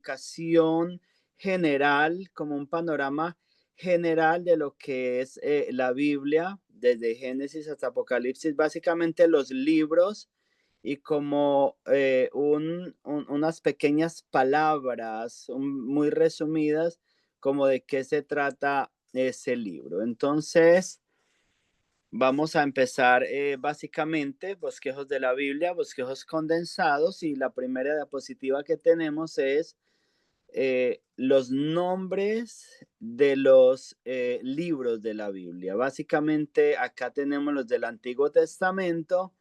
explicación general, como un panorama general de lo que es la Biblia, desde Génesis hasta Apocalipsis, básicamente los libros y como unas pequeñas palabras muy resumidas como de qué se trata ese libro. Entonces, vamos a empezar básicamente bosquejos de la Biblia, bosquejos condensados, y la primera diapositiva que tenemos es los nombres de los libros de la Biblia. Básicamente acá tenemos los del Antiguo Testamento,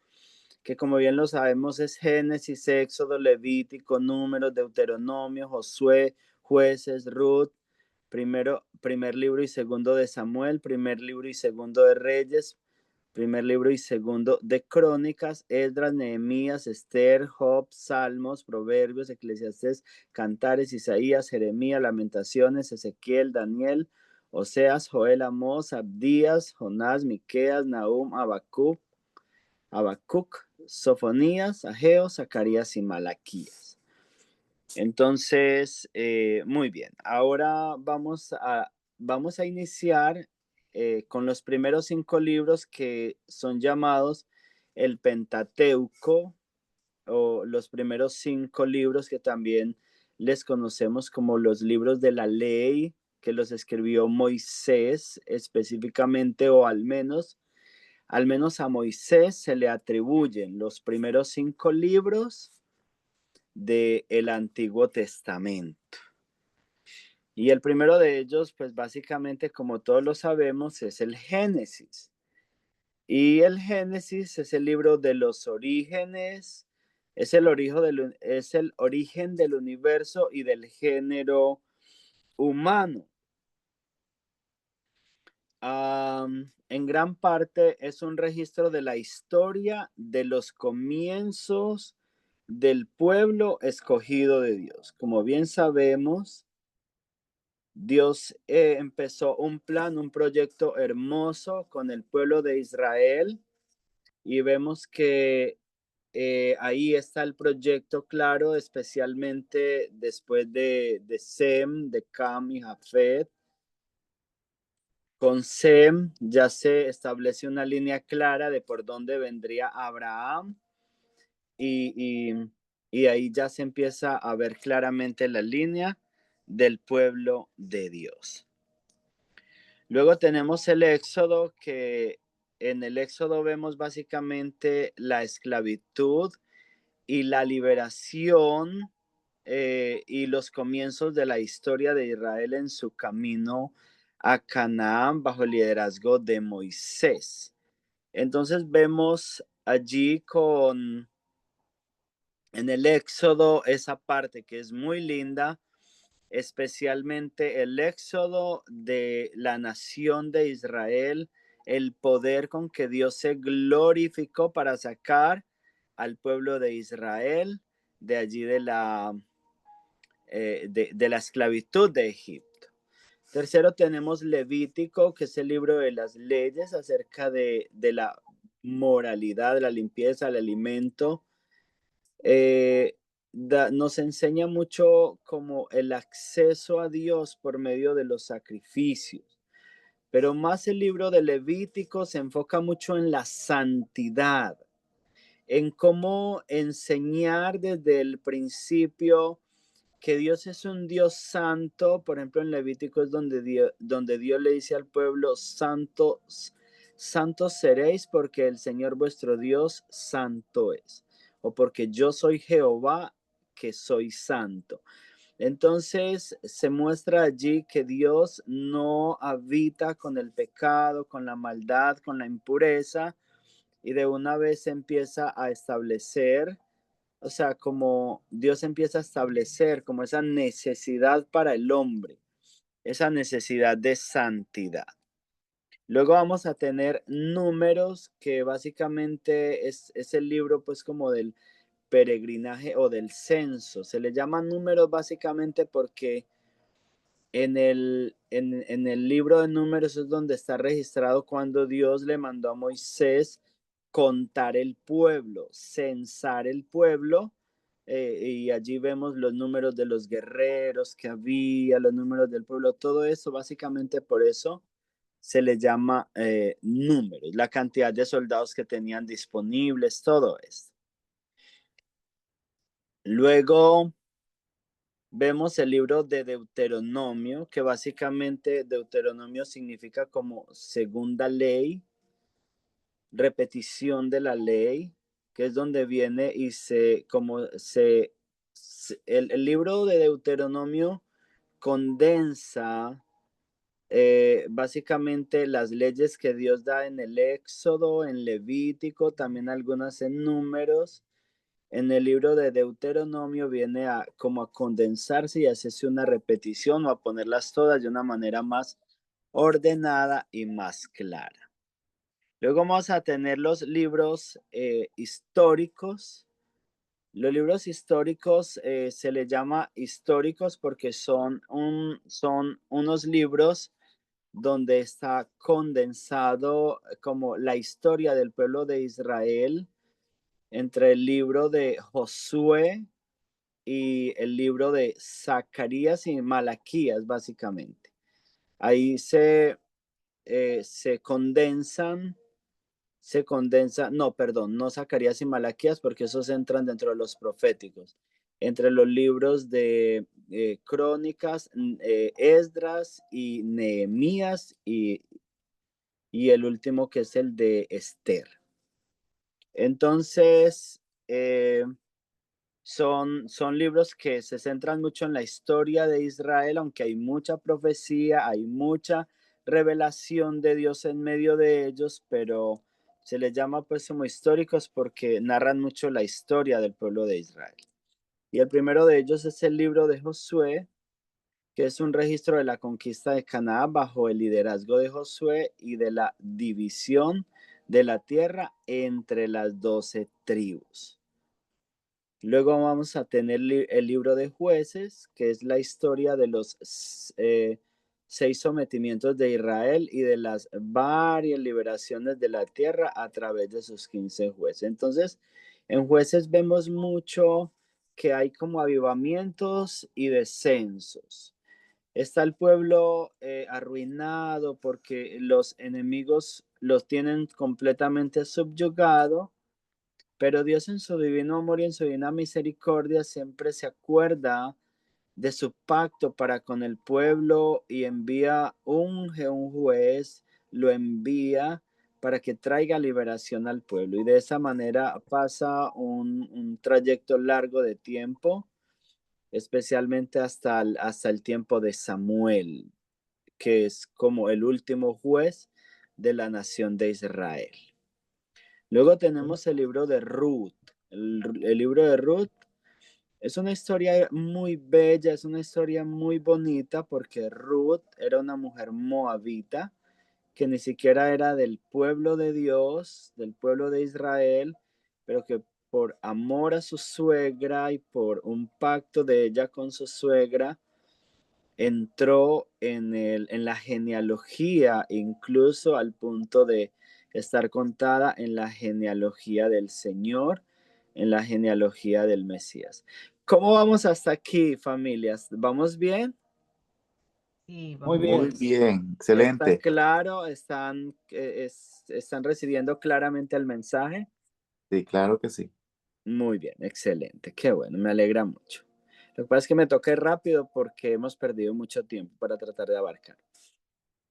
que como bien lo sabemos es Génesis, Éxodo, Levítico, Números, Deuteronomio, Josué, Jueces, Ruth, primer libro y segundo de Samuel, primer libro y segundo de Reyes, primer libro y segundo de Crónicas, Esdras, Nehemías, Esther, Job, Salmos, Proverbios, Eclesiastés, Cantares, Isaías, Jeremías, Lamentaciones, Ezequiel, Daniel, Oseas, Joel, Amós, Abdías, Jonás, Miqueas, Nahum, Habacuc, Sofonías, Ageo, Zacarías y Malaquías. Entonces, muy bien. Ahora vamos a iniciar con los primeros 5 libros que son llamados el Pentateuco, o los primeros 5 libros que también les conocemos como los libros de la ley, que los escribió Moisés específicamente, o al menos a Moisés se le atribuyen los primeros 5 libros del Antiguo Testamento. Y el primero de ellos, pues básicamente, como todos lo sabemos, es el Génesis. Y el Génesis es el libro de los orígenes, es el origen del universo y del género humano. En gran parte es un registro de la historia de los comienzos del pueblo escogido de Dios. Como bien sabemos, Dios empezó un plan, un proyecto hermoso con el pueblo de Israel, y vemos que ahí está el proyecto claro, especialmente después de Sem, de Cam y Jafet. Con Sem ya se establece una línea clara de por dónde vendría Abraham, y, y, y ahí ya se empieza a ver claramente la línea del pueblo de Dios. Luego tenemos el Éxodo, que en el Éxodo vemos básicamente la esclavitud y la liberación, y los comienzos de la historia de Israel en su camino a Canaán bajo el liderazgo de Moisés. Entonces vemos allí en el Éxodo esa parte que es muy linda, especialmente el éxodo de la nación de Israel, el poder con que Dios se glorificó para sacar al pueblo de Israel de allí de la esclavitud de Egipto. Tercero tenemos Levítico, que es el libro de las leyes acerca de la moralidad, de la limpieza, del alimento. eh, Nos enseña mucho como el acceso a Dios por medio de los sacrificios, pero más el libro de Levítico se enfoca mucho en la santidad, en cómo enseñar desde el principio que Dios es un Dios santo. Por ejemplo, en Levítico es donde Dios le dice al pueblo: santos, santos seréis porque el Señor vuestro Dios santo es, o porque yo soy Jehová que soy santo. Entonces se muestra allí que Dios no habita con el pecado, con la maldad, con la impureza, y de una vez empieza a establecer, o sea, como Dios empieza a establecer como esa necesidad para el hombre, esa necesidad de santidad. Luego vamos a tener Números, que básicamente es el libro pues como del peregrinaje o del censo. Se le llama Números básicamente porque en el libro de Números es donde está registrado cuando Dios le mandó a Moisés contar el pueblo, censar el pueblo. y allí vemos los números de los guerreros que había, los números del pueblo, todo eso, básicamente por eso se le llama números, la cantidad de soldados que tenían disponibles, todo esto. Luego vemos el libro de Deuteronomio, que básicamente Deuteronomio significa como segunda ley, repetición de la ley, que es donde viene y el libro de Deuteronomio condensa básicamente las leyes que Dios da en el Éxodo, en Levítico, también algunas en Números. En el libro de Deuteronomio viene a como a condensarse y hacerse una repetición o a ponerlas todas de una manera más ordenada y más clara. Luego vamos a tener los libros históricos. Los libros históricos se les llama históricos porque son unos libros donde está condensado como la historia del pueblo de Israel entre el libro de Josué y el libro de Zacarías y Malaquías, básicamente. Ahí se condensan, no, perdón, no Zacarías y Malaquías, porque esos entran dentro de los proféticos. Entre los libros de Crónicas, Esdras y Nehemías y el último que es el de Esther. Entonces, son libros que se centran mucho en la historia de Israel, aunque hay mucha profecía, hay mucha revelación de Dios en medio de ellos, pero se les llama pues como históricos porque narran mucho la historia del pueblo de Israel. Y el primero de ellos es el libro de Josué, que es un registro de la conquista de Canaán bajo el liderazgo de Josué y de la división de la tierra entre las 12 tribus. Luego vamos a tener el libro de Jueces, que es la historia de los 6 sometimientos de Israel y de las varias liberaciones de la tierra a través de sus 15 jueces. Entonces, en Jueces vemos mucho que hay como avivamientos y descensos. Está el pueblo arruinado porque los enemigos los tienen completamente subyugado, pero Dios en su divino amor y en su divina misericordia siempre se acuerda de su pacto para con el pueblo y unge un juez, lo envía para que traiga liberación al pueblo. Y de esa manera pasa un trayecto largo de tiempo, especialmente hasta el tiempo de Samuel, que es como el último juez de la nación de Israel. Luego tenemos el libro de Ruth. El libro de Ruth es una historia muy bella, es una historia muy bonita porque Ruth era una mujer moabita que ni siquiera era del pueblo de Dios, del pueblo de Israel, pero que por amor a su suegra y por un pacto de ella con su suegra, entró en la genealogía, incluso al punto de estar contada en la genealogía del Señor, en la genealogía del Mesías. ¿Cómo vamos hasta aquí, familias? ¿Vamos bien? Sí, Muy vamos bien, bien. bien, ¿Está excelente. claro? ¿Están recibiendo claramente el mensaje? Sí, claro que sí. Muy bien, excelente. Qué bueno, me alegra mucho. Lo que pasa es que me toqué rápido porque hemos perdido mucho tiempo para tratar de abarcar.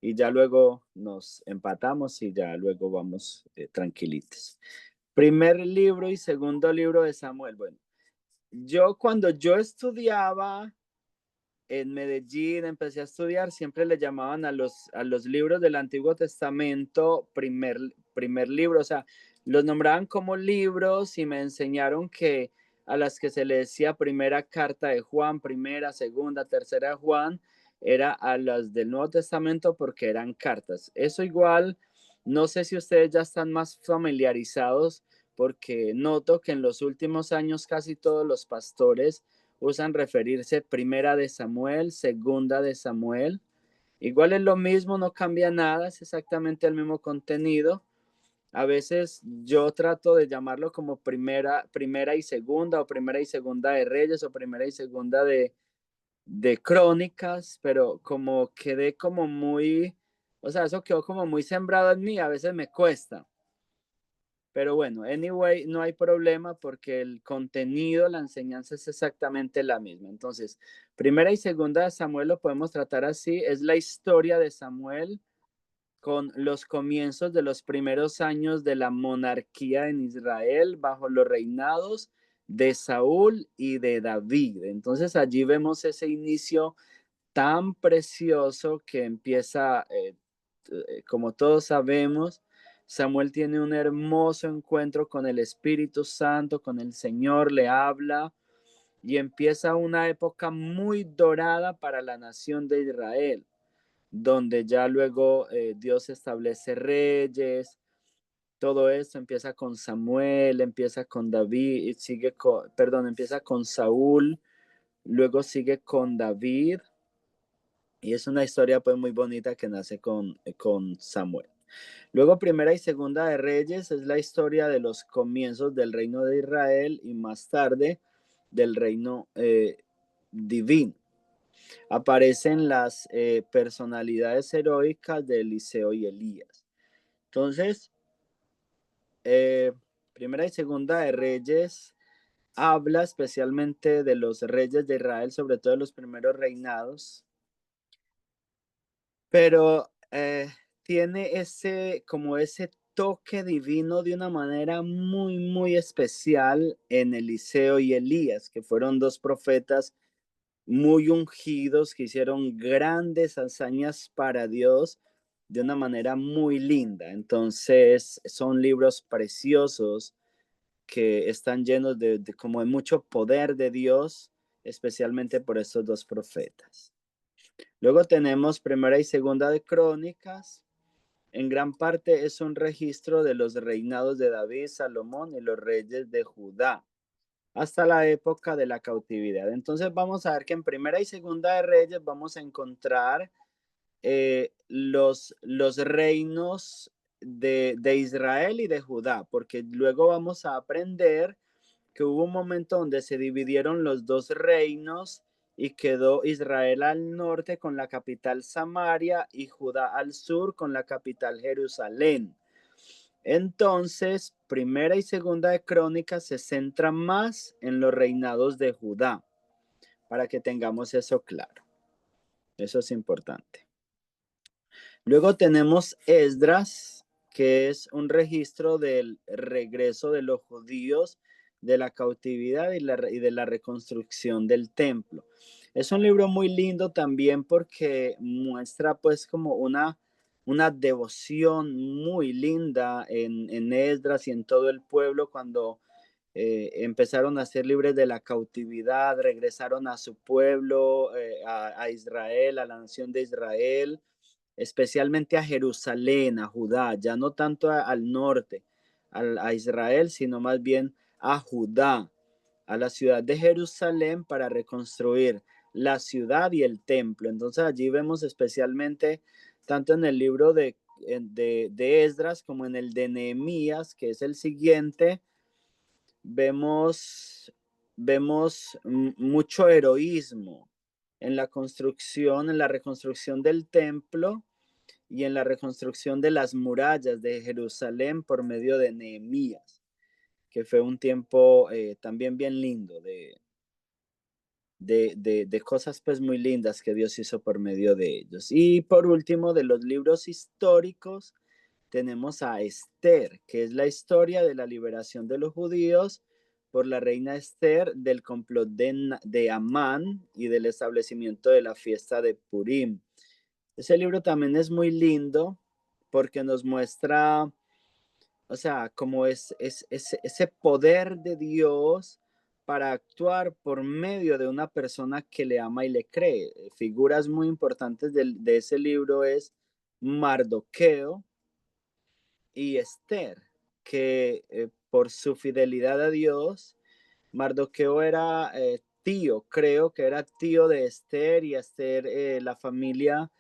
Y ya luego nos empatamos y ya luego vamos tranquilitos. Primer libro y segundo libro de Samuel. Bueno, cuando yo estudiaba en Medellín, empecé a estudiar, siempre le llamaban a los libros del Antiguo Testamento primer libro, o sea, los nombraban como libros y me enseñaron que a las que se le decía primera carta de Juan, primera, segunda, tercera de Juan, era a las del Nuevo Testamento porque eran cartas. Eso igual, no sé si ustedes ya están más familiarizados porque noto que en los últimos años casi todos los pastores usan referirse primera de Samuel, segunda de Samuel. Igual es lo mismo, no cambia nada, es exactamente el mismo contenido, A veces yo trato de llamarlo como primera y segunda, o primera y segunda de Reyes, o primera y segunda de Crónicas, pero como quedé como muy, o sea, eso quedó como muy sembrado en mí, a veces me cuesta. Pero bueno, anyway, no hay problema porque el contenido, la enseñanza es exactamente la misma. Entonces, primera y segunda de Samuel lo podemos tratar así, es la historia de Samuel con los comienzos de los primeros años de la monarquía en Israel bajo los reinados de Saúl y de David. Entonces allí vemos ese inicio tan precioso que empieza, como todos sabemos, Samuel tiene un hermoso encuentro con el Espíritu Santo, con el Señor, le habla y empieza una época muy dorada para la nación de Israel, donde ya luego Dios establece reyes. Todo esto empieza con Samuel, empieza con David, empieza con Saúl, luego sigue con David, y es una historia pues muy bonita que nace con Samuel. Luego primera y segunda de Reyes es la historia de los comienzos del reino de Israel y más tarde del reino divino. Aparecen las personalidades heroicas de Eliseo y Elías. Entonces, primera y segunda de Reyes habla especialmente de los reyes de Israel, sobre todo de los primeros reinados, pero tiene ese toque divino de una manera muy, muy especial en Eliseo y Elías, que fueron dos profetas muy ungidos, que hicieron grandes hazañas para Dios de una manera muy linda. Entonces, son libros preciosos que están llenos como de mucho poder de Dios, especialmente por estos dos profetas. Luego tenemos primera y segunda de Crónicas. En gran parte es un registro de los reinados de David, Salomón y los reyes de Judá hasta la época de la cautividad. Entonces vamos a ver que en primera y segunda de Reyes vamos a encontrar los reinos de Israel y de Judá, porque luego vamos a aprender que hubo un momento donde se dividieron los dos reinos y quedó Israel al norte con la capital Samaria y Judá al sur con la capital Jerusalén. Entonces, primera y segunda de Crónicas se centra más en los reinados de Judá, para que tengamos eso claro. Eso es importante. Luego tenemos Esdras, que es un registro del regreso de los judíos de la cautividad y de la reconstrucción del templo. Es un libro muy lindo también porque muestra pues como una devoción muy linda en Esdras y en todo el pueblo cuando empezaron a ser libres de la cautividad, regresaron a su pueblo, a Israel, a la nación de Israel, especialmente a Jerusalén, a Judá, ya no tanto al norte, a Israel, sino más bien a Judá, a la ciudad de Jerusalén para reconstruir la ciudad y el templo. Entonces allí vemos especialmente tanto en el libro de Esdras como en el de Nehemías, que es el siguiente, vemos mucho heroísmo en la construcción, en la reconstrucción del templo y en la reconstrucción de las murallas de Jerusalén por medio de Nehemías, que fue un tiempo también bien lindo de cosas pues muy lindas que Dios hizo por medio de ellos. Y por último, de los libros históricos, tenemos a Esther, que es la historia de la liberación de los judíos por la reina Esther, del complot de Amán y del establecimiento de la fiesta de Purim. Ese libro también es muy lindo porque nos muestra, o sea, cómo es ese poder de Dios para actuar por medio de una persona que le ama y le cree. Figuras muy importantes de ese libro es Mardoqueo y Esther, que por su fidelidad a Dios, Mardoqueo era tío, creo que era tío de Esther, y Esther, la familia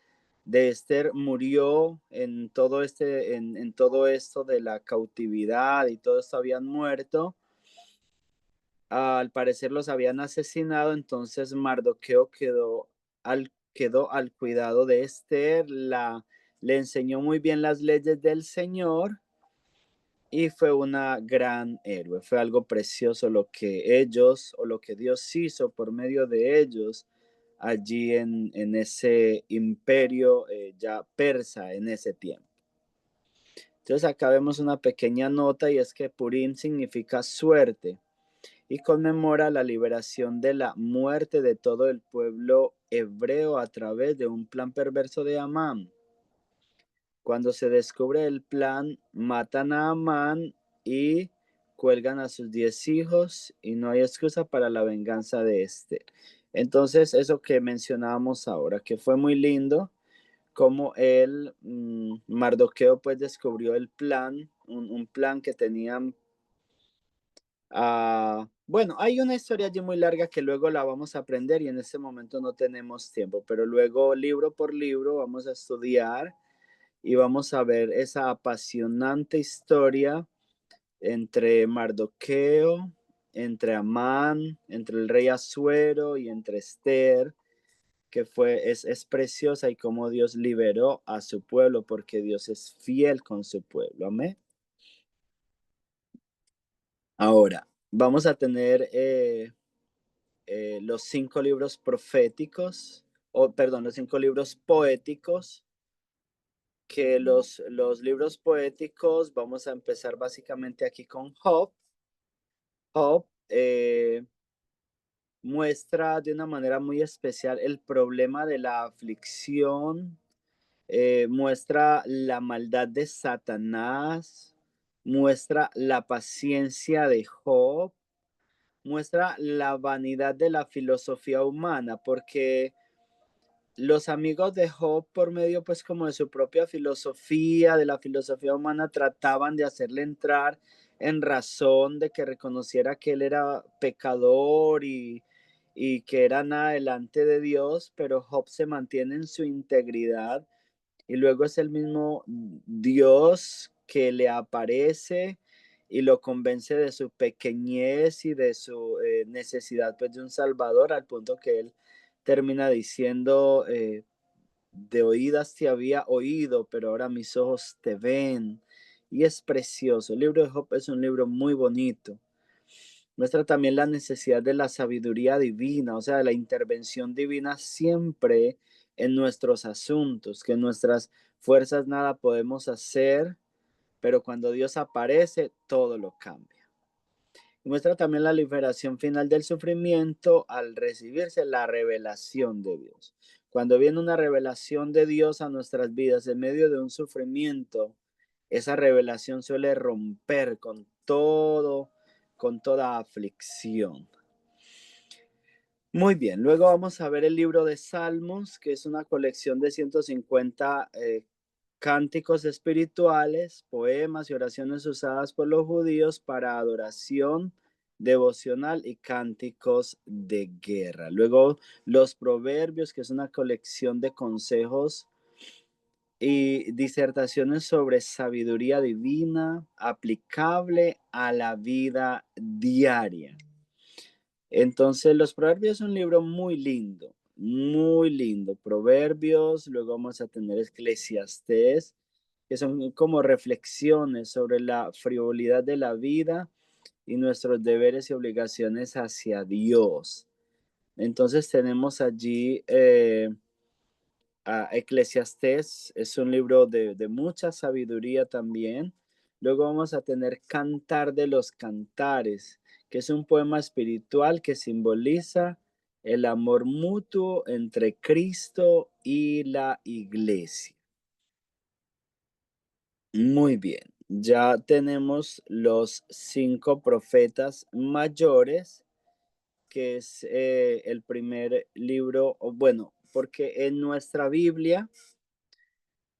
de Esther murió en todo en todo esto de la cautividad y todo esto habían muerto. Al parecer los habían asesinado, entonces Mardoqueo quedó al cuidado de Esther, le enseñó muy bien las leyes del Señor y fue una gran héroe. Fue algo precioso lo que ellos o lo que Dios hizo por medio de ellos allí en ese imperio ya persa en ese tiempo. Entonces acá vemos una pequeña nota y es que Purim significa suerte y conmemora la liberación de la muerte de todo el pueblo hebreo a través de un plan perverso de Amán. Cuando se descubre el plan, matan a Amán y cuelgan a sus 10 hijos y no hay excusa para la venganza de Esther. Entonces, eso que mencionábamos ahora, que fue muy lindo, como Mardoqueo pues descubrió el plan, un plan que tenían. Bueno, hay una historia allí muy larga que luego la vamos a aprender y en este momento no tenemos tiempo, pero luego libro por libro vamos a estudiar y vamos a ver esa apasionante historia entre Mardoqueo, entre Amán, entre el rey Asuero y entre Esther, que es preciosa y cómo Dios liberó a su pueblo porque Dios es fiel con su pueblo. Amén. Ahora, vamos a tener los 5 libros proféticos, los 5 libros poéticos, que los libros poéticos, vamos a empezar básicamente aquí con Job. Job muestra de una manera muy especial el problema de la aflicción, muestra la maldad de Satanás, muestra la paciencia de Job, muestra la vanidad de la filosofía humana, porque los amigos de Job, por medio pues como de su propia filosofía, de la filosofía humana, trataban de hacerle entrar en razón de que reconociera que él era pecador y que era nada delante de Dios, pero Job se mantiene en su integridad y luego es el mismo Dios que le aparece y lo convence de su pequeñez y de su necesidad pues de un salvador, al punto que él termina diciendo, de oídas te había oído, pero ahora mis ojos te ven. Y es precioso. El libro de Job es un libro muy bonito. Muestra también la necesidad de la sabiduría divina, o sea, de la intervención divina siempre en nuestros asuntos, que en nuestras fuerzas nada podemos hacer, pero cuando Dios aparece, todo lo cambia. Muestra también la liberación final del sufrimiento al recibirse la revelación de Dios. Cuando viene una revelación de Dios a nuestras vidas en medio de un sufrimiento, esa revelación suele romper con toda aflicción. Muy bien, luego vamos a ver el libro de Salmos, que es una colección de 150 cánticos espirituales, poemas y oraciones usadas por los judíos para adoración devocional y cánticos de guerra. Luego los proverbios, que es una colección de consejos y disertaciones sobre sabiduría divina aplicable a la vida diaria. Entonces, los Proverbios es un libro muy lindo, muy lindo. Proverbios, luego vamos a tener Eclesiastés, que son como reflexiones sobre la frivolidad de la vida y nuestros deberes y obligaciones hacia Dios. Entonces tenemos allí a Eclesiastés, es un libro de mucha sabiduría también. Luego vamos a tener Cantar de los Cantares, que es un poema espiritual que simboliza el amor mutuo entre Cristo y la iglesia. Muy bien, ya tenemos los 5 profetas mayores, que es el primer libro, o bueno, porque en nuestra Biblia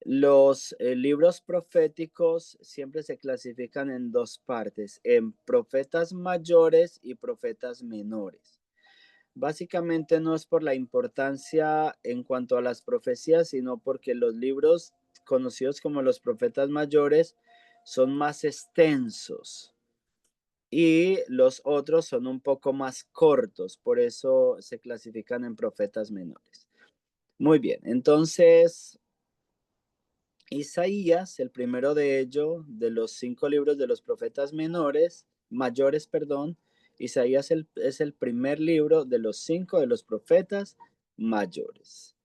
los libros proféticos siempre se clasifican en 2 partes, en profetas mayores y profetas menores. básicamente no es por la importancia en cuanto a las profecías, sino porque los libros conocidos como los profetas mayores son más extensos y los otros son un poco más cortos, por eso se clasifican en profetas menores. Muy bien, entonces Isaías, el primero de ellos, de los 5 libros de los profetas mayores, perdón, Isaías es el primer libro de los 5 de los profetas mayores.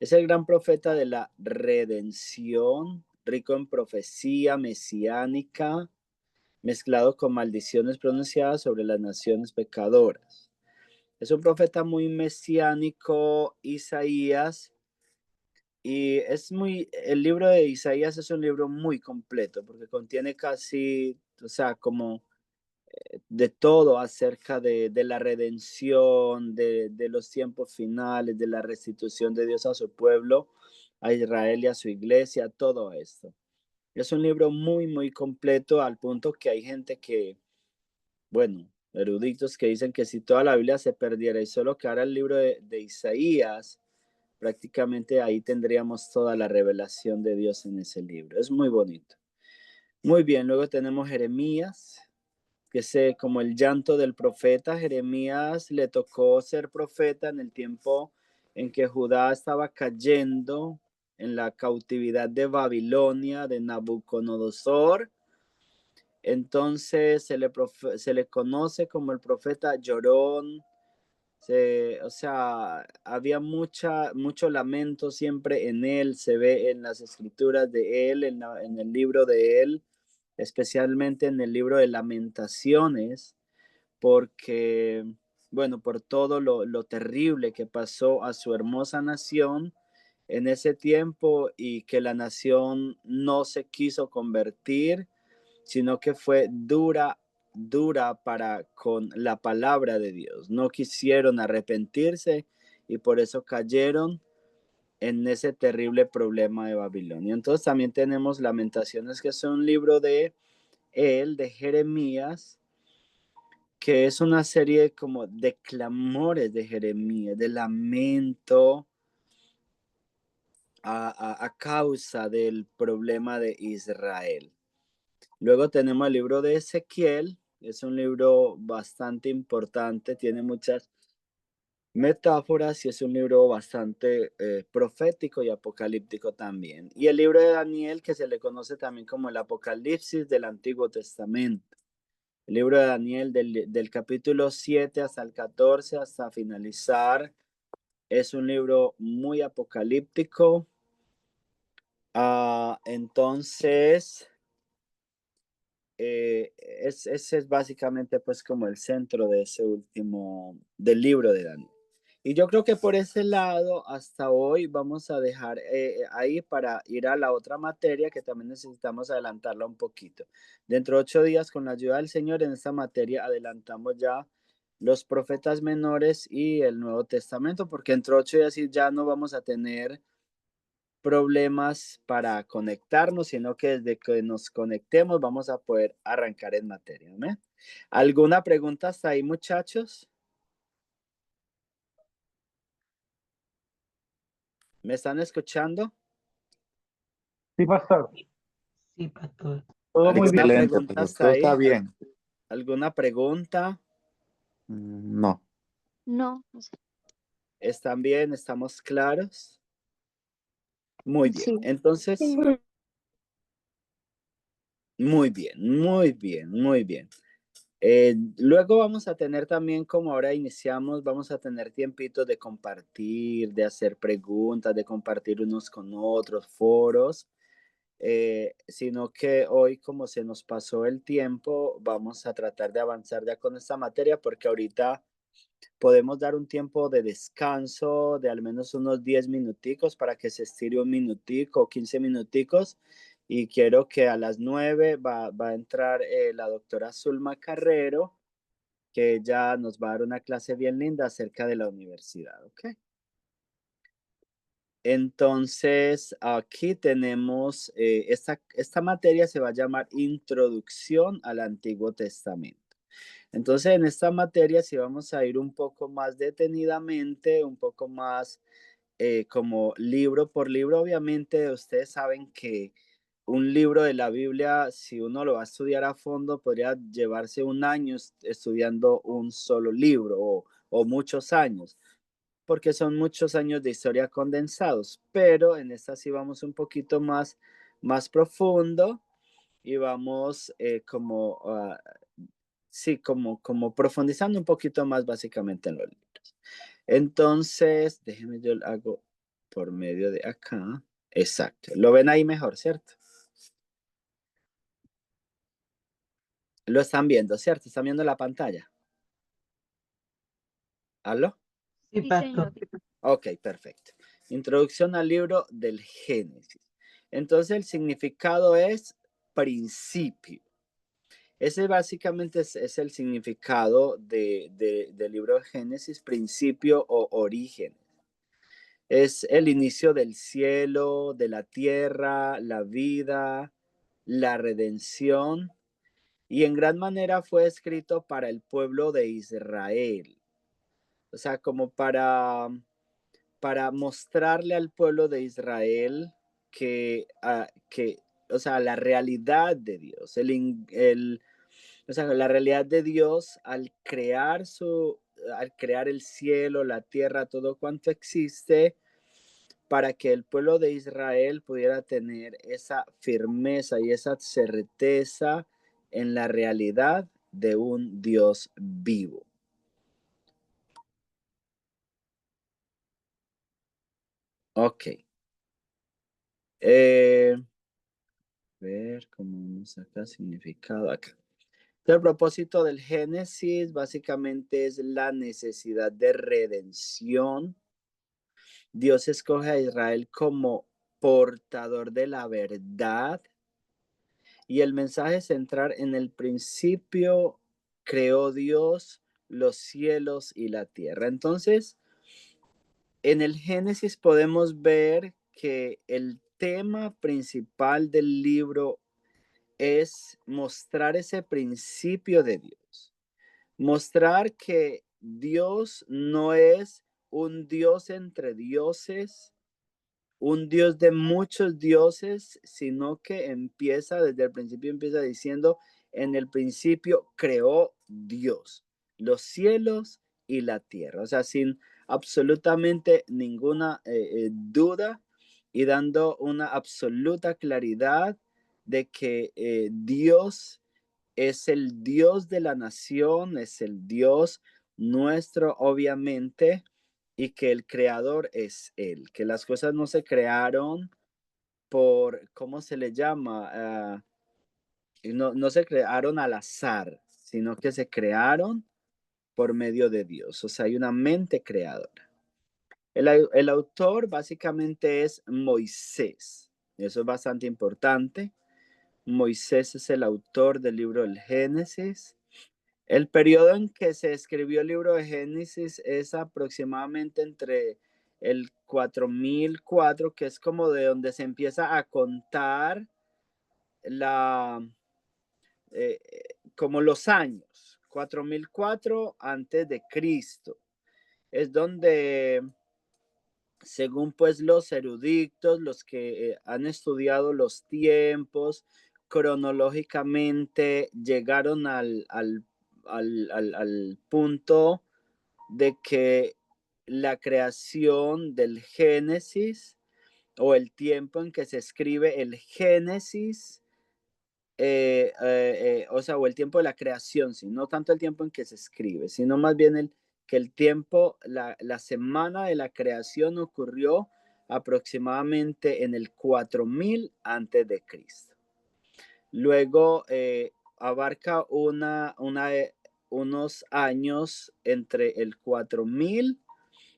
Es el gran profeta de la redención, rico en profecía mesiánica, mezclado con maldiciones pronunciadas sobre las naciones pecadoras. Es un profeta muy mesiánico, Isaías, y el libro de Isaías es un libro muy completo porque contiene casi, o sea, como de todo acerca de la redención, de los tiempos finales, de la restitución de Dios a su pueblo, a Israel y a su iglesia, todo esto. Es un libro muy, muy completo al punto que hay gente que, bueno, eruditos que dicen que si toda la Biblia se perdiera y solo quedara el libro de Isaías, prácticamente ahí tendríamos toda la revelación de Dios en ese libro. Es muy bonito. Muy bien, luego tenemos Jeremías, que es como el llanto del profeta. Jeremías le tocó ser profeta en el tiempo en que Judá estaba cayendo en la cautividad de Babilonia, de Nabucodonosor. Entonces se le conoce como el profeta llorón. O sea, había mucho lamento siempre en él, se ve en las escrituras de él, en el libro de él, especialmente en el libro de Lamentaciones, porque, bueno, por todo lo terrible que pasó a su hermosa nación en ese tiempo y que la nación no se quiso convertir, sino que fue dura para con la palabra de Dios. No quisieron arrepentirse y por eso cayeron en ese terrible problema de Babilonia. Entonces también tenemos Lamentaciones, que es un libro de Jeremías, que es una serie como de clamores de Jeremías, de lamento a causa del problema de Israel. Luego tenemos el libro de Ezequiel, es un libro bastante importante, tiene muchas metáforas y es un libro bastante profético y apocalíptico también. Y el libro de Daniel, que se le conoce también como el Apocalipsis del Antiguo Testamento. El libro de Daniel del capítulo 7 hasta el 14, hasta finalizar, es un libro muy apocalíptico. Entonces, ese es básicamente pues como el centro de ese último, del libro de Daniel. Y yo creo que por ese lado, hasta hoy vamos a dejar ahí para ir a la otra materia que también necesitamos adelantarla un poquito. Dentro de 8 días, con la ayuda del Señor, en esta materia adelantamos ya los profetas menores y el Nuevo Testamento, porque entre 8 días ya no vamos a tener problemas para conectarnos, sino que desde que nos conectemos vamos a poder arrancar en materia. ¿Amén? ¿Alguna pregunta hasta ahí, muchachos? ¿Me están escuchando? Sí, pastor. Sí, pastor. Todo muy bien. ¿Alguna Excelente, pregunta pero hasta todo está ahí? bien. ¿Alguna pregunta? No. No, ¿Están bien? ¿Estamos claros? Muy bien. sí. Entonces, muy bien, muy bien, muy bien. Luego vamos a tener también, como ahora iniciamos, vamos a tener tiempitos de compartir, de hacer preguntas, de compartir unos con otros foros, sino que hoy, como se nos pasó el tiempo, vamos a tratar de avanzar ya con esta materia porque ahorita podemos dar un tiempo de descanso de al menos unos 10 minuticos para que se estire un minutico o 15 minuticos. Y quiero que a las 9 va a entrar la doctora Zulma Carrero, que ella nos va a dar una clase bien linda acerca de la universidad, ¿ok? Entonces, aquí tenemos, esta materia se va a llamar Introducción al Antiguo Testamento. Entonces, en esta materia sí vamos a ir un poco más detenidamente, un poco más como libro por libro. Obviamente, ustedes saben que un libro de la Biblia, si uno lo va a estudiar a fondo, podría llevarse un año estudiando un solo libro o muchos años, porque son muchos años de historia condensados. Pero en esta sí vamos un poquito más profundo y vamos sí, como profundizando un poquito más básicamente en los libros. Entonces, déjenme yo lo hago por medio de acá. Exacto. Lo ven ahí mejor, ¿cierto? Lo están viendo, ¿cierto? ¿Están viendo la pantalla? ¿Aló? Sí, Sí, pastor. señor. Ok, perfecto. Introducción al libro del Génesis. Entonces, el significado es principio. Ese básicamente es el significado del libro de Génesis, principio o origen. Es el inicio del cielo, de la tierra, la vida, la redención, y en gran manera fue escrito para el pueblo de Israel. O sea, como para mostrarle al pueblo de Israel que o sea, la realidad de Dios, o sea, la realidad de Dios al crear el cielo, la tierra, todo cuanto existe, para que el pueblo de Israel pudiera tener esa firmeza y esa certeza en la realidad de un Dios vivo. Ok. Ver cómo nos acá significado acá. El propósito del Génesis básicamente es la necesidad de redención. Dios escoge a Israel como portador de la verdad y el mensaje central en el principio creó Dios los cielos y la tierra. Entonces, en el Génesis podemos ver que el tema principal del libro es mostrar ese principio de Dios. Mostrar que Dios no es un Dios entre dioses, un Dios de muchos dioses, sino que desde el principio empieza diciendo, en el principio creó Dios los cielos y la tierra. O sea, sin absolutamente ninguna duda y dando una absoluta claridad de que Dios es el Dios de la nación, es el Dios nuestro, obviamente, y que el creador es Él, que las cosas no se crearon por, ¿cómo se le llama? No se crearon al azar, sino que se crearon por medio de Dios. O sea, hay una mente creadora. El autor básicamente es Moisés. Eso es bastante importante. Moisés es el autor del libro del Génesis. El periodo en que se escribió el libro de Génesis es aproximadamente entre el 4004, que es como de donde se empieza a contar la, eh, como los años, 4004 antes de Cristo. Es donde, según pues los eruditos, los que han estudiado los tiempos, cronológicamente llegaron al punto de que la creación del Génesis o el tiempo en que se escribe el Génesis, o sea, o el tiempo de la creación, sí, no tanto el tiempo en que se escribe, sino más bien que el tiempo, la semana de la creación ocurrió aproximadamente en el 4000 antes de Cristo. Luego abarca unos años entre el 4000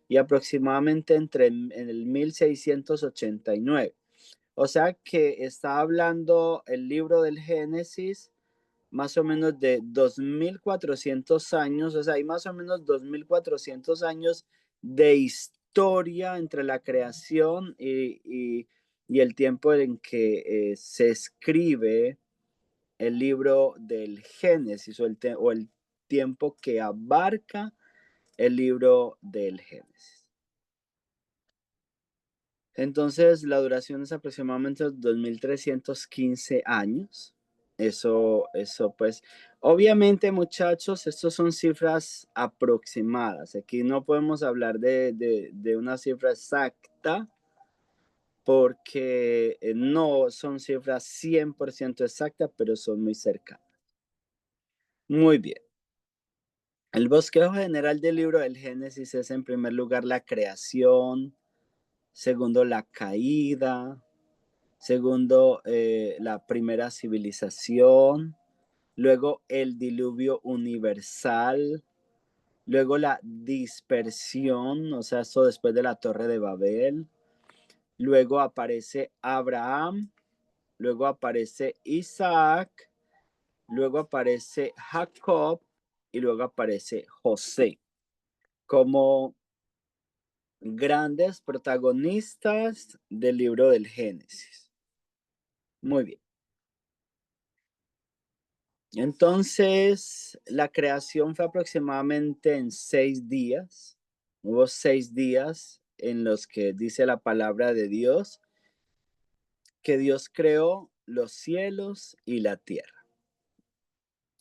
y aproximadamente en el 1689. O sea que está hablando el libro del Génesis más o menos de 2400 años, o sea, hay más o menos 2400 años de historia entre la creación y el tiempo en que se escribe el libro del Génesis o el tiempo que abarca el libro del Génesis. Entonces, la duración es aproximadamente 2315 años. Eso, pues, obviamente, muchachos, estos son cifras aproximadas. Aquí no podemos hablar de una cifra exacta porque no son cifras 100% exactas, pero son muy cercanas. Muy bien. El bosquejo general del libro del Génesis es, en primer lugar, la creación, segundo, la caída, segundo, la primera civilización, luego el diluvio universal, luego la dispersión, o sea, esto después de la Torre de Babel, luego aparece Abraham, luego aparece Isaac, luego aparece Jacob y luego aparece José como grandes protagonistas del libro del Génesis. Muy bien. Entonces, la creación fue aproximadamente en 6 días. Hubo 6 días en los que dice la palabra de Dios que Dios creó los cielos y la tierra.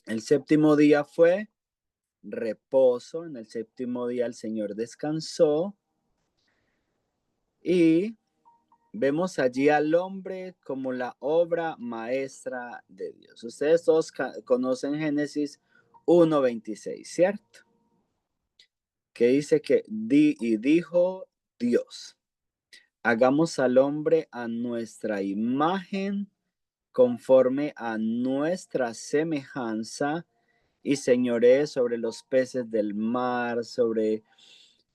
El séptimo día fue reposo. En el séptimo día el Señor descansó y vemos allí al hombre como la obra maestra de Dios. Ustedes todos conocen Génesis 1:26, ¿cierto? Que dice que dijo Dios, hagamos al hombre a nuestra imagen, conforme a nuestra semejanza, y señoree sobre los peces del mar, sobre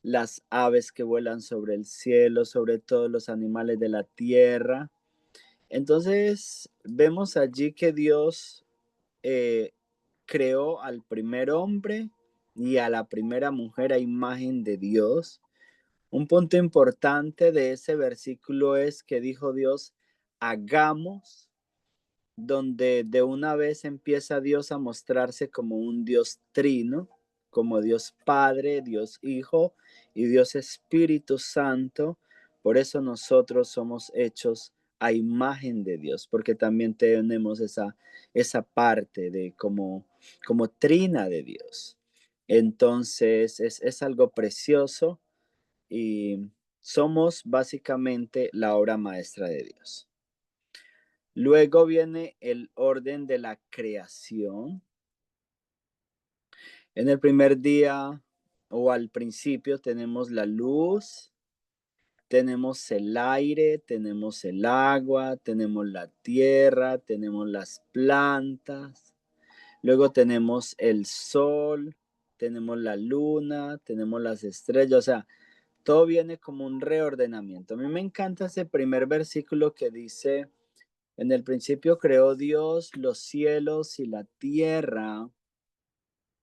las aves que vuelan sobre el cielo, sobre todos los animales de la tierra. Entonces, vemos allí que Dios creó al primer hombre y a la primera mujer a imagen de Dios. Un punto importante de ese versículo es que dijo Dios, hagamos, donde de una vez empieza Dios a mostrarse como un Dios trino, como Dios Padre, Dios Hijo y Dios Espíritu Santo. Por eso nosotros somos hechos a imagen de Dios, porque también tenemos esa parte de como trina de Dios. Entonces es algo precioso y somos básicamente la obra maestra de Dios. Luego viene el orden de la creación. En el primer día o al principio tenemos la luz, tenemos el aire, tenemos el agua, tenemos la tierra, tenemos las plantas. Luego tenemos el sol, tenemos la luna, tenemos las estrellas. O sea, todo viene como un reordenamiento. A mí me encanta ese primer versículo que dice, en el principio creó Dios los cielos y la tierra,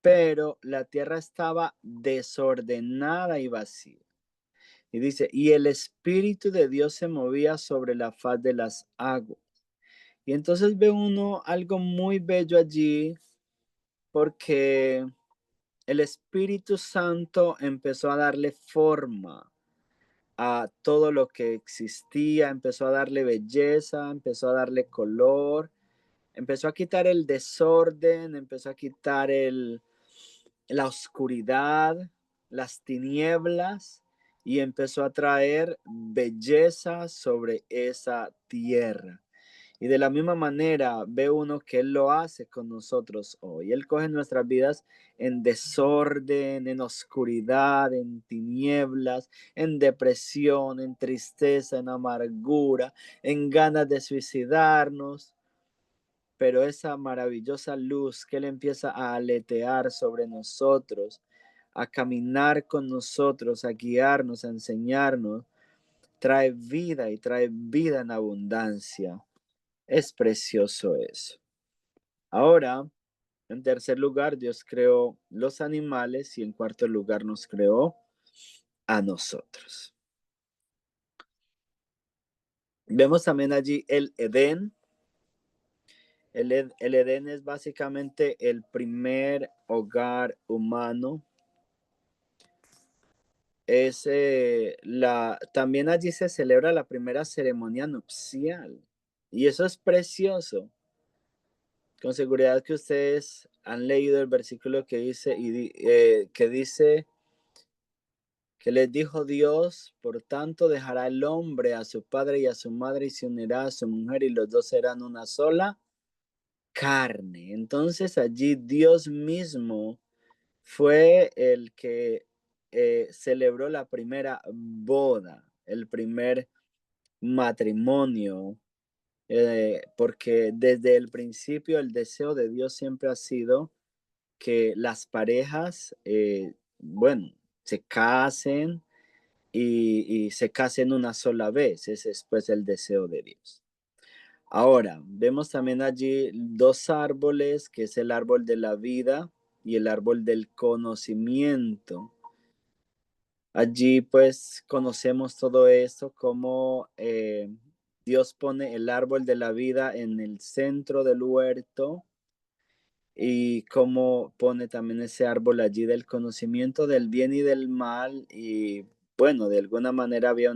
pero la tierra estaba desordenada y vacía. Y dice, y el Espíritu de Dios se movía sobre la faz de las aguas. Y entonces ve uno algo muy bello allí, porque el Espíritu Santo empezó a darle forma a todo lo que existía, empezó a darle belleza, empezó a darle color, empezó a quitar el desorden, empezó a quitar la oscuridad, las tinieblas, y empezó a traer belleza sobre esa tierra. Y de la misma manera ve uno que Él lo hace con nosotros hoy. Él coge nuestras vidas en desorden, en oscuridad, en tinieblas, en depresión, en tristeza, en amargura, en ganas de suicidarnos. Pero esa maravillosa luz que Él empieza a aletear sobre nosotros, a caminar con nosotros, a guiarnos, a enseñarnos, trae vida y trae vida en abundancia. Es precioso eso. Ahora, en tercer lugar, Dios creó los animales y en cuarto lugar nos creó a nosotros. Vemos también allí el Edén. El Edén es básicamente el primer hogar humano. También allí se celebra la primera ceremonia nupcial. Y eso es precioso. Con seguridad que ustedes han leído el versículo que dice, que dice que les dijo Dios: por tanto dejará el hombre a su padre y a su madre y se unirá a su mujer y los dos serán una sola carne. Entonces allí Dios mismo fue el que celebró la primera boda, el primer matrimonio, porque desde el principio el deseo de Dios siempre ha sido que las parejas, bueno, se casen y se casen una sola vez. Ese es pues el deseo de Dios. Ahora, vemos también allí dos árboles, que es el árbol de la vida y el árbol del conocimiento. Allí pues conocemos todo esto, como Dios pone el árbol de la vida en el centro del huerto y cómo pone también ese árbol allí del conocimiento del bien y del mal. Y bueno, de alguna manera había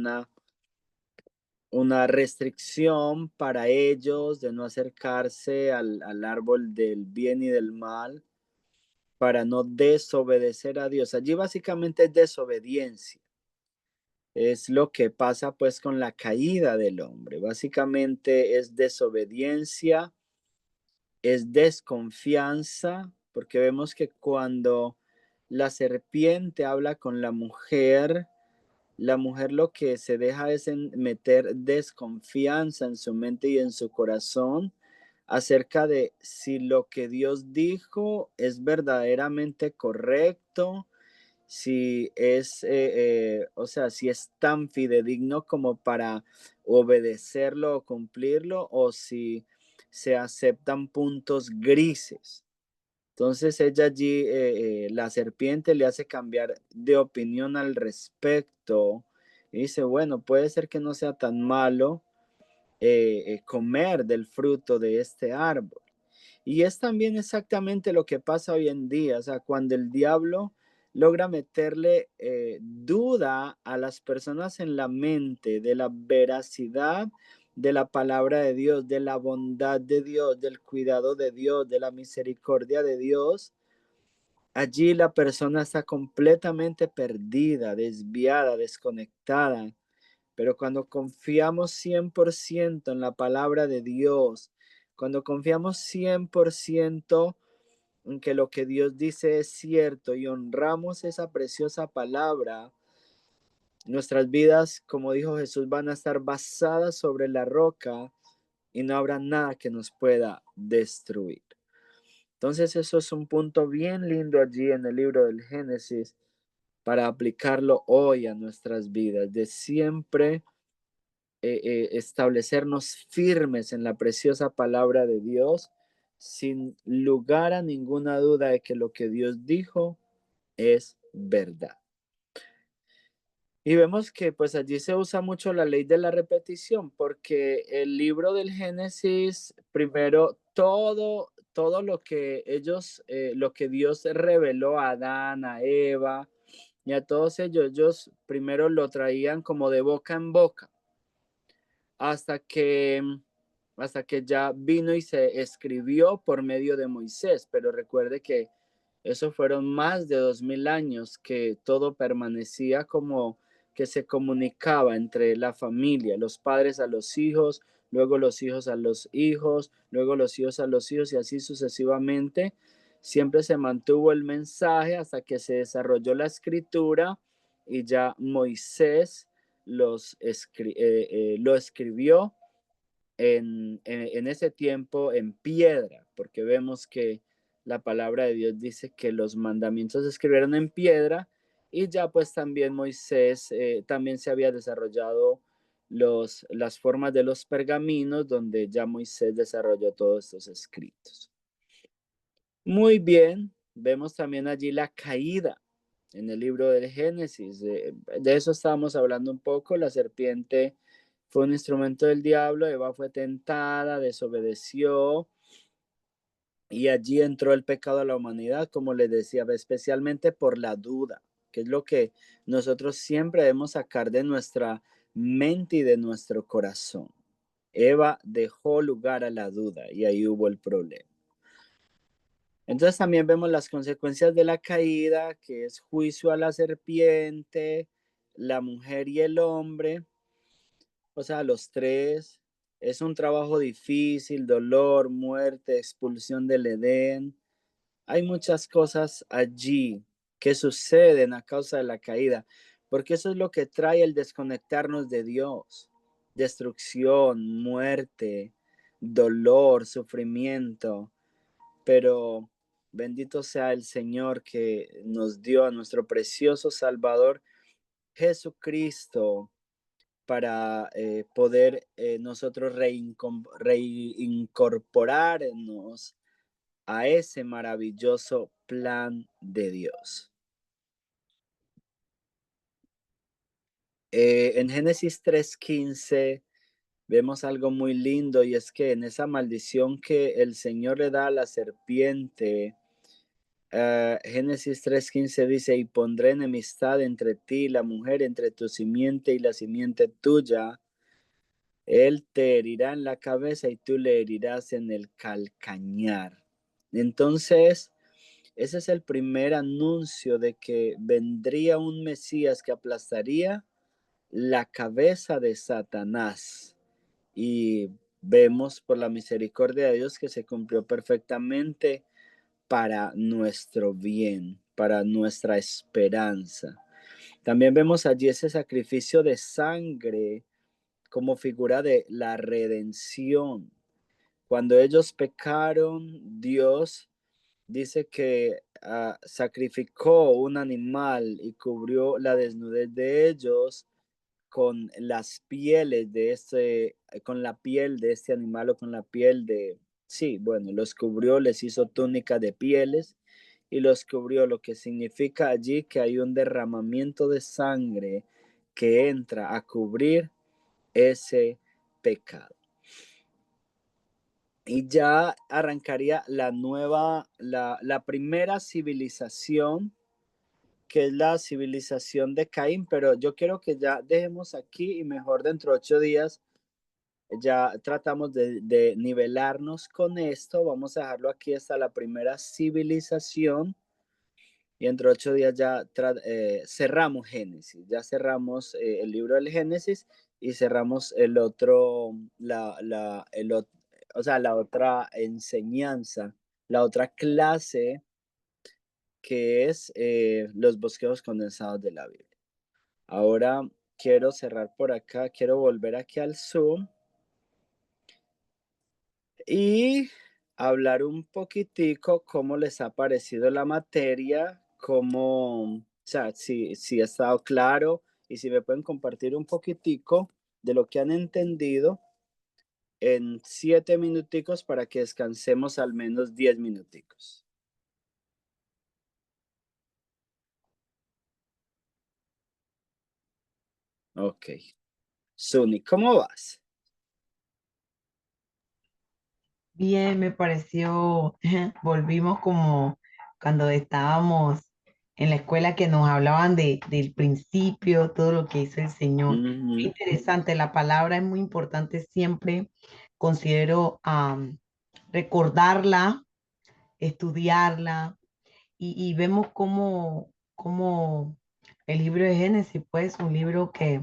una restricción para ellos de no acercarse al árbol del bien y del mal para no desobedecer a Dios. Allí básicamente es desobediencia. Es lo que pasa pues con la caída del hombre. Básicamente es desobediencia, es desconfianza, porque vemos que cuando la serpiente habla con la mujer lo que se deja es meter desconfianza en su mente y en su corazón acerca de si lo que Dios dijo es verdaderamente correcto, si es, o sea, si es tan fidedigno como para obedecerlo o cumplirlo, o si se aceptan puntos grises. Entonces ella allí, la serpiente le hace cambiar de opinión al respecto y dice, bueno, puede ser que no sea tan malo comer del fruto de este árbol. Y es también exactamente lo que pasa hoy en día, o sea, cuando el diablo logra meterle duda a las personas en la mente de la veracidad de la palabra de Dios, de la bondad de Dios, del cuidado de Dios, de la misericordia de Dios. Allí la persona está completamente perdida, desviada, desconectada. Pero cuando confiamos 100% en la palabra de Dios, cuando confiamos 100% en que lo que Dios dice es cierto y honramos esa preciosa palabra, nuestras vidas, como dijo Jesús, van a estar basadas sobre la roca y no habrá nada que nos pueda destruir. Entonces eso es un punto bien lindo allí en el libro del Génesis para aplicarlo hoy a nuestras vidas, de siempre establecernos firmes en la preciosa palabra de Dios, sin lugar a ninguna duda de que lo que Dios dijo es verdad. Y vemos que pues allí se usa mucho la ley de la repetición, porque el libro del Génesis, primero, todo lo que lo que Dios reveló a Adán, a Eva y a todos ellos primero lo traían como de boca en boca, hasta que ya vino y se escribió por medio de Moisés. Pero recuerde que eso fueron más de 2000 años que todo permanecía como que se comunicaba entre la familia, los padres a los hijos, luego los hijos a los hijos, luego los hijos a los hijos y así sucesivamente. Siempre se mantuvo el mensaje hasta que se desarrolló la escritura y ya Moisés lo escribió en ese tiempo en piedra, porque vemos que la palabra de Dios dice que los mandamientos se escribieron en piedra y ya pues también Moisés, también se había desarrollado las formas de los pergaminos donde ya Moisés desarrolló todos estos escritos. Muy bien, vemos también allí la caída en el libro del Génesis. De eso estábamos hablando un poco. La serpiente fue un instrumento del diablo, Eva fue tentada, desobedeció Y allí entró el pecado a la humanidad, como les decía, especialmente por la duda, que es lo que nosotros siempre debemos sacar de nuestra mente y de nuestro corazón. Eva dejó lugar a la duda y ahí hubo el problema. Entonces también vemos las consecuencias de la caída, que es juicio a la serpiente, la mujer y el hombre, o sea, los tres. Es un trabajo difícil, dolor, muerte, expulsión del Edén. Hay muchas cosas allí que suceden a causa de la caída, porque eso es lo que trae el desconectarnos de Dios. Destrucción, muerte, dolor, sufrimiento. Pero bendito sea el Señor que nos dio a nuestro precioso Salvador Jesucristo para poder nosotros reincorporarnos a ese maravilloso plan de Dios. En Génesis 3:15 vemos algo muy lindo y es que en esa maldición que el Señor le da a la serpiente, Génesis 3:15 dice, y pondré enemistad entre ti y la mujer, entre tu simiente y la simiente tuya. Él te herirá en la cabeza y tú le herirás en el calcañar. Entonces, ese es el primer anuncio de que vendría un Mesías que aplastaría la cabeza de Satanás. Y vemos por la misericordia de Dios que se cumplió perfectamente para nuestro bien, para nuestra esperanza. También vemos allí ese sacrificio de sangre como figura de la redención. Cuando ellos pecaron, Dios dice que sacrificó un animal y cubrió la desnudez de ellos con las pieles de con la piel de este animal o con la piel de, sí, bueno, los cubrió, les hizo túnica de pieles y los cubrió, lo que significa allí que hay un derramamiento de sangre que entra a cubrir ese pecado. Y ya arrancaría la primera civilización, que es la civilización de Caín, pero yo quiero que ya dejemos aquí y mejor dentro de 8 días ya tratamos de nivelarnos con esto. Vamos a dejarlo aquí hasta la primera civilización y dentro de 8 días ya cerramos Génesis, ya cerramos el libro del Génesis y cerramos el otro, o sea, la otra enseñanza, la otra clase que es los bosquejos condensados de la Biblia. Ahora quiero cerrar por acá, quiero volver aquí al Zoom y hablar un poquitico cómo les ha parecido la materia, cómo, o sea, si ha estado claro y si me pueden compartir un poquitico de lo que han entendido en 7 minuticos para que descansemos al menos 10 minuticos. Ok. Suni, ¿cómo vas? Bien, me pareció, volvimos como cuando estábamos en la escuela que nos hablaban del principio, todo lo que hizo el Señor. Qué Ujú. interesante, la palabra es muy importante siempre, considero recordarla, estudiarla y vemos cómo el libro de Génesis, pues, un libro que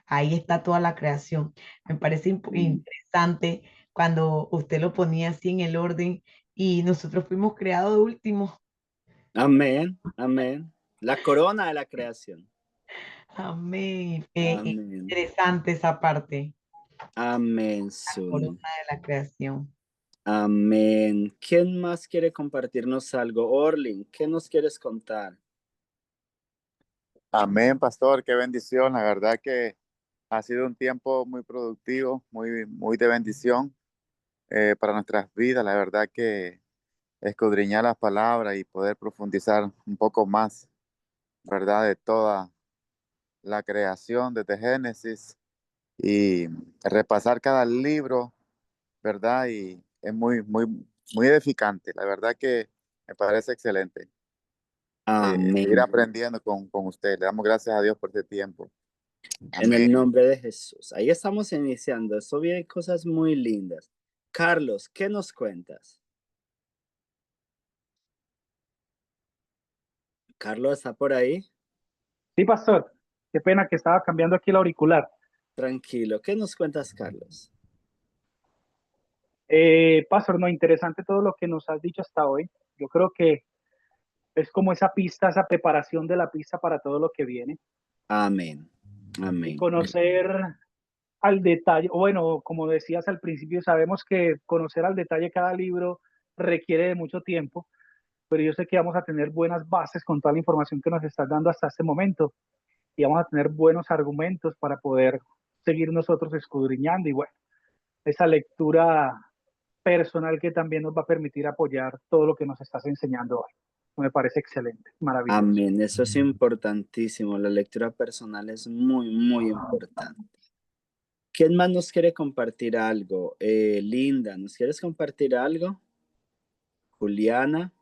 ahí está toda la creación. Me parece interesante cuando usted lo ponía así en el orden y nosotros fuimos creados de último. Amén, amén. La corona de la creación. Amén. Amén. Interesante esa parte, Amén, la corona Suni. de la creación. Amén. ¿Quién más quiere compartirnos algo? Orlin, ¿qué nos quieres contar? Amén, pastor, qué bendición. La verdad que ha sido un tiempo muy productivo, muy de bendición para nuestras vidas. La verdad que escudriñar las palabras y poder profundizar un poco más, ¿verdad? De toda la creación desde Génesis y repasar cada libro, ¿verdad? Y es muy muy edificante. La verdad que me parece excelente. Seguir Amén. aprendiendo con usted. Le damos gracias a Dios por este tiempo. En el Amén. nombre de Jesús. Ahí estamos iniciando. Eso viene cosas muy lindas. Carlos, ¿qué nos cuentas? Carlos, ¿está por ahí? Sí, pastor. Qué pena que estaba cambiando aquí el auricular. Tranquilo. ¿Qué nos cuentas, Carlos? Pastor, no, interesante todo lo que nos has dicho hasta hoy. Yo creo que es como esa pista, esa preparación de la pista para todo lo que viene. Amén. Y Amén. conocer al detalle, o bueno, como decías al principio, sabemos que conocer al detalle cada libro requiere de mucho tiempo, pero yo sé que vamos a tener buenas bases con toda la información que nos estás dando hasta este momento y vamos a tener buenos argumentos para poder seguir nosotros escudriñando y bueno, esa lectura personal que también nos va a permitir apoyar todo lo que nos estás enseñando hoy. Me parece excelente, maravilloso. Amén. Eso es importantísimo. La lectura personal es muy, muy importante. ¿Quién más nos quiere compartir algo? Linda, ¿nos quieres compartir algo? Juliana.